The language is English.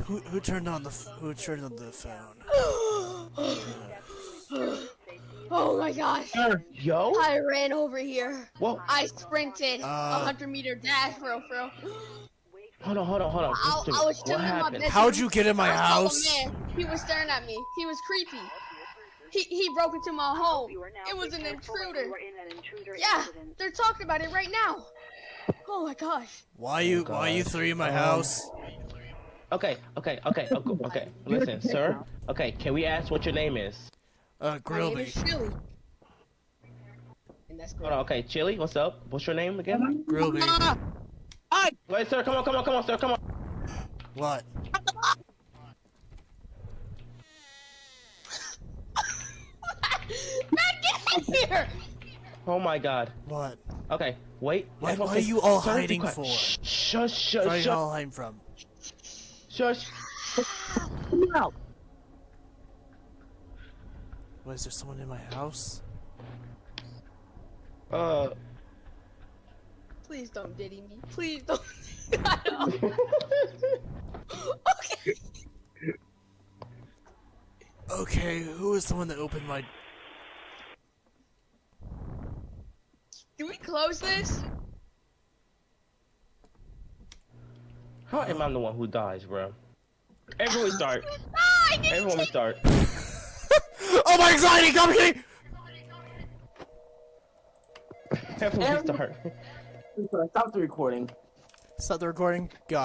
Who turned on the phone? Oh my gosh. Yo? I ran over here. Whoa. I sprinted 100-meter dash, bro. Hold on. I was chilling in my bedroom. How'd you get in my I saw a house? man. He was staring at me. He was creepy. He broke into my home. It was an intruder. Yeah, they're talking about it right now. Oh my gosh. Why you three in my house? Okay. Listen, sir. Okay, can we ask what your name is? My name is Grillby. Chili. And that's Hold on, okay, Chili, what's up? What's your name again? Grillby. Wait, sir, come on, sir, come on. What? Man, get in here! Oh my god. What? Okay, wait. What are you all Sir, be hiding quiet. for? Shush. Where are you all hiding from? Shush. What, is there someone in my house? Please don't diddy me. Please don't. Okay. Okay, who was the one that opened my... Can we close this? How am I the one who dies, bro? Everyone start. Everyone start. Oh my anxiety, come here! Everyone start. Stop the recording. Stop the recording. God.